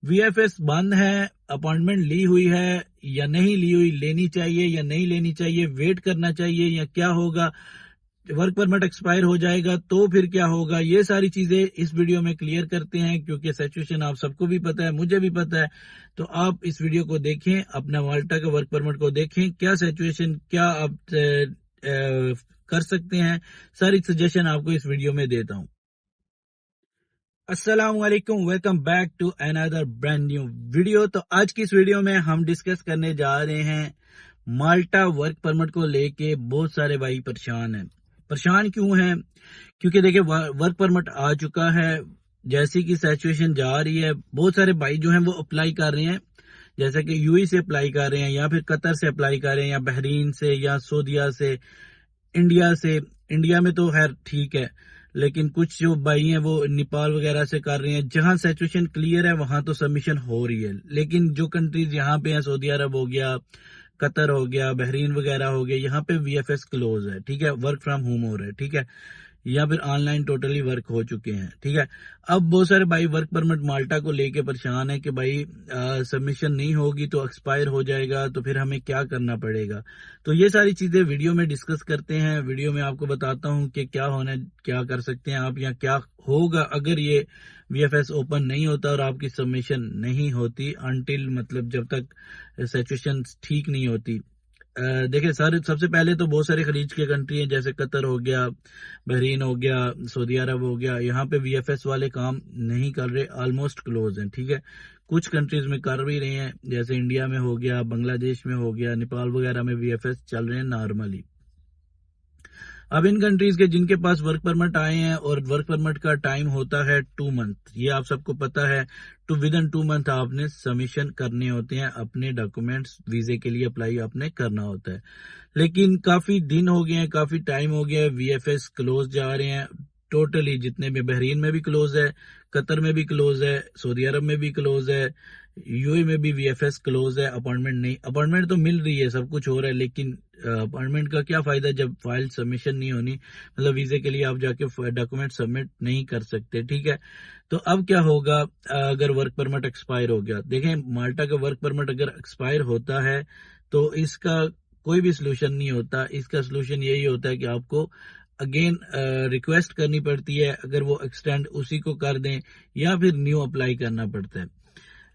وی F S بند ہے، appointment لی ہوئی ہے یا نہیں لی ہوئی، لینی چاہیے یا نہیں لینی چاہیے، ویٹ کرنا چاہیے یا کیا ہوگا، ورک پرمٹ ایکسپائر ہو جائے گا تو پھر کیا ہوگا، یہ ساری چیزیں اس ویڈیو میں کلیئر کرتے ہیں، کیونکہ سچویشن آپ سب کو بھی پتہ ہے، مجھے بھی پتہ ہے۔ تو آپ اس ویڈیو کو دیکھیں، اپنا مالٹا کا ورک پرمٹ کو دیکھیں، کیا سچویشن، کیا آپ کر سکتے ہیں، ساری سجیشن آپ کو اس ویڈیو میں دیتا ہوں۔ السلام علیکم، welcome back to another brand new video. تو آج کی اس ویڈیو میں ہم ڈسکس کرنے جا رہے ہیں مالٹا ورک پرمٹ کو لے کے بہت سارے بھائی پریشان ہیں۔ پریشان کیوں ہیں؟ کیونکہ دیکھیں ورک پرمٹ آ چکا ہے، جیسی کی سچویشن جا رہی ہے، بہت سارے بھائی جو ہیں وہ اپلائی کر رہے ہیں، جیسے کہ یو ای سے اپلائی کر رہے ہیں یا پھر قطر سے اپلائی کر رہے ہیں یا بحرین سے یا سعودیہ سے، انڈیا سے۔ انڈیا میں تو خیر ٹھیک ہے، لیکن کچھ جو بھائی ہیں وہ نیپال وغیرہ سے کر رہے ہیں، جہاں سچویشن کلیئر ہے وہاں تو سبمیشن ہو رہی ہے۔ لیکن جو کنٹریز یہاں پہ ہیں، سعودی عرب ہو گیا، قطر ہو گیا، بحرین وغیرہ ہو گیا، یہاں پہ وی ایف ایس کلوز ہے، ٹھیک ہے، ورک فرام ہوم ہو رہا ہے، ٹھیک ہے، یا پھر آن لائن ٹوٹلی ورک ہو چکے ہیں، ٹھیک ہے۔ اب بہت سارے بھائی ورک پرمٹ مالٹا کو لے کے پریشان ہے کہ بھائی سبمیشن نہیں ہوگی تو ایکسپائر ہو جائے گا، تو پھر ہمیں کیا کرنا پڑے گا۔ تو یہ ساری چیزیں ویڈیو میں ڈسکس کرتے ہیں، ویڈیو میں آپ کو بتاتا ہوں کہ کیا ہونا، کیا کر سکتے ہیں آپ، یا کیا ہوگا اگر یہ وی ایف ایس اوپن نہیں ہوتا اور آپ کی سبمیشن نہیں ہوتی، انٹل مطلب جب تک سچویشن ٹھیک نہیں ہوتی۔ دیکھیں سب سے پہلے تو بہت سارے خلیج کے کنٹری ہیں، جیسے قطر ہو گیا، بحرین ہو گیا، سعودی عرب ہو گیا، یہاں پہ وی ایف ایس والے کام نہیں کر رہے، آلموسٹ کلوز ہیں، ٹھیک ہے۔ کچھ کنٹریز میں کر بھی رہے ہیں، جیسے انڈیا میں ہو گیا، بنگلہ دیش میں ہو گیا، نیپال وغیرہ میں وی ایف ایس چل رہے ہیں نارملی۔ اب ان کنٹریز کے جن کے پاس ورک پرمٹ آئے ہیں اور ورک پرمٹ کا ٹائم ہوتا ہے 2 منتھ، یہ آپ سب کو پتا ہے، تو ودن 2 منتھ آپ نے سبمیشن کرنے ہوتے ہیں، اپنے ڈاکومنٹس ویزے کے لیے اپلائی آپ نے کرنا ہوتا ہے۔ لیکن کافی دن ہو گئے ہیں، کافی ٹائم ہو گیا ہے، وی ایف ایس کلوز جا رہے ہیں ٹوٹلی، جتنے بھی بحرین میں بھی کلوز ہے، قطر میں بھی کلوز ہے، سعودی عرب میں بھی کلوز ہے، یو اے میں بھی وی ایف ایس کلوز ہے، اپوائنٹمنٹ نہیں، اپوائنٹمنٹ تو مل رہی ہے، سب کچھ ہو رہا ہے، لیکن اپوائنٹمنٹ کا کیا فائدہ جب فائل سبمیشن نہیں ہونی، مطلب ویزے کے لیے آپ جا کے ڈاکومنٹ سبمٹ نہیں کر سکتے، ٹھیک ہے۔ تو اب کیا ہوگا اگر ورک پرمٹ ایکسپائر ہو گیا؟ دیکھیں مالٹا کا ورک پرمٹ اگر ایکسپائر ہوتا ہے تو اس کا کوئی بھی سلوشن نہیں ہوتا، اس کا سلوشن یہی ہوتا ہے کہ آپ کو اگین ریکویسٹ کرنی پڑتی ہے، اگر وہ ایکسٹینڈ اسی کو کر دیں یا پھر نیو اپلائی کرنا پڑتا ہے۔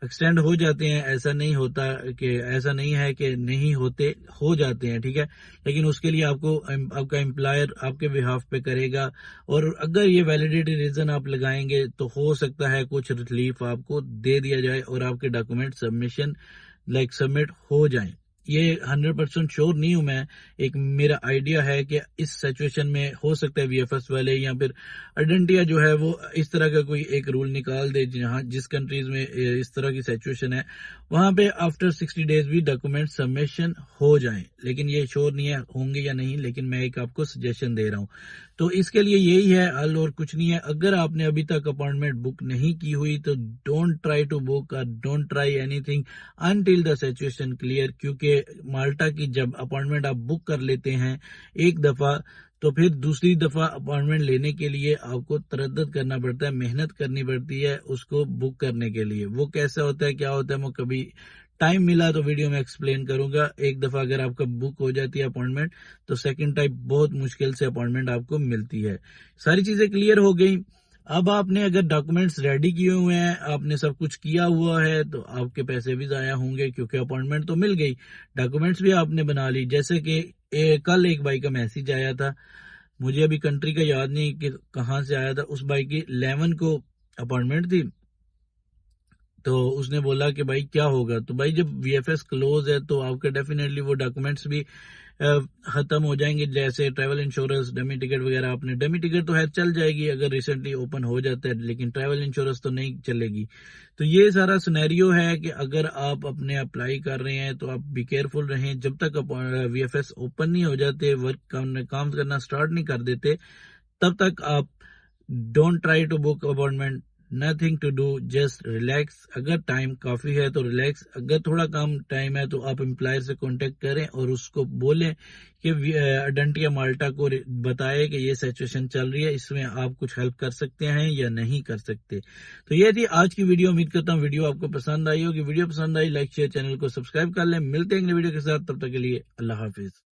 ایکسٹینڈ ہو جاتے ہیں، ایسا نہیں ہوتا کہ ایسا نہیں ہے کہ نہیں ہوتے، ہو جاتے ہیں، ٹھیک ہے، لیکن اس کے لیے آپ کا امپلائر آپ کے بہاف پہ کرے گا، اور اگر یہ ویلیڈیٹی ریزن آپ لگائیں گے تو ہو سکتا ہے کچھ ریلیف آپ کو دے دیا جائے اور آپ کے ڈاکومنٹ سبمیشن سبمٹ ہو جائیں۔ یہ 100% شور نہیں ہوں میں، ایک میرا آئیڈیا ہے کہ اس سچویشن میں ہو سکتا ہے وی ایف ایس والے یا پھر ایڈنٹیا جو ہے وہ اس طرح کا کوئی ایک رول نکال دے، جس کنٹریز میں اس طرح کی سچویشن ہے وہاں پہ آفٹر 60 ڈیز بھی ڈاکومنٹ سبمیشن ہو جائیں، لیکن یہ شور نہیں ہے ہوں گے یا نہیں، لیکن میں ایک آپ کو سجیشن دے رہا ہوں۔ تو اس کے لیے یہی ہے حل اور کچھ نہیں ہے۔ اگر آپ نے ابھی تک اپوائنٹمنٹ بک نہیں کی ہوئی تو ڈونٹ ٹرائی ٹو بک اور don't try any thing until the situation clear, کیونکہ مالٹا کی جب اپوائنٹمنٹ آپ بک کر لیتے ہیں ایک دفعہ تو پھر دوسری دفعہ اپوائنٹمنٹ لینے کے لیے آپ کو تردد کرنا پڑتا ہے، محنت کرنی پڑتی ہے اس کو بک کرنے کے لیے۔ وہ کیسا ہوتا ہے، کیا ہوتا ہے، میں کبھی ٹائم ملا تو ویڈیو میں ایکسپلین کروں گا۔ ایک دفعہ اگر آپ کا بک ہو جاتی ہے اپوائنٹمنٹ تو سیکنڈ ٹائم بہت مشکل سے اپوائنٹمنٹ آپ کو ملتی ہے۔ ساری چیزیں کلیئر ہو گئی۔ اب آپ نے اگر ڈاکومنٹس ریڈی کیے ہوئے ہیں، آپ نے سب کچھ کیا ہوا ہے، تو آپ کے پیسے بھی ضائع ہوں گے، کیونکہ اپوائنٹمنٹ تو مل گئی، ڈاکومنٹس بھی آپ نے بنا لی۔ جیسے کہ کل ایک بھائی کا میسج آیا تھا، مجھے ابھی کنٹری کا یاد نہیں کہ کہاں سے آیا تھا، اس بھائی کی 11 کو اپوائنٹمنٹ تھی، تو اس نے بولا کہ بھائی کیا ہوگا، تو بھائی جب وی ایف ایس کلوز ہے تو آپ کے ڈیفینیٹلی وہ ڈاکومنٹس بھی ختم ہو جائیں گے، جیسے ٹریول انشورنس، ڈمی ٹکٹ وغیرہ۔ آپ نے ڈمی ٹکٹ تو ہے چل جائے گی اگر ریسنٹلی اوپن ہو جاتا ہے، لیکن ٹریول انشورنس تو نہیں چلے گی۔ تو یہ سارا سینیریو ہے کہ اگر آپ اپنے اپلائی کر رہے ہیں تو آپ بی کیئرفل رہیں، جب تک وی ایف ایس اوپن نہیں ہو جاتے، کام کرنا سٹارٹ نہیں کر دیتے، تب تک آپ don't try to book appointment, nothing to do, just relax. اگر ٹائم کافی ہے تو ریلیکس، اگر تھوڑا کم ٹائم ہے تو آپ امپلائر سے کانٹیکٹ کریں اور اس کو بولیں کہ اڈنٹیا مالٹا کو بتائے کہ یہ سچویشن چل رہی ہے، اس میں آپ کچھ ہیلپ کر سکتے ہیں یا نہیں کر سکتے. تو یہ تھی آج کی ویڈیو. امید کرتا ہوں ویڈیو آپ کو پسند آئی ہوگی. ویڈیو پسند آئی لائک شیئر، چینل کو سبسکرائب کر لیں. ملتے ہیں اگلے ویڈیو کے ساتھ، تب تک کے لیے اللہ حافظ.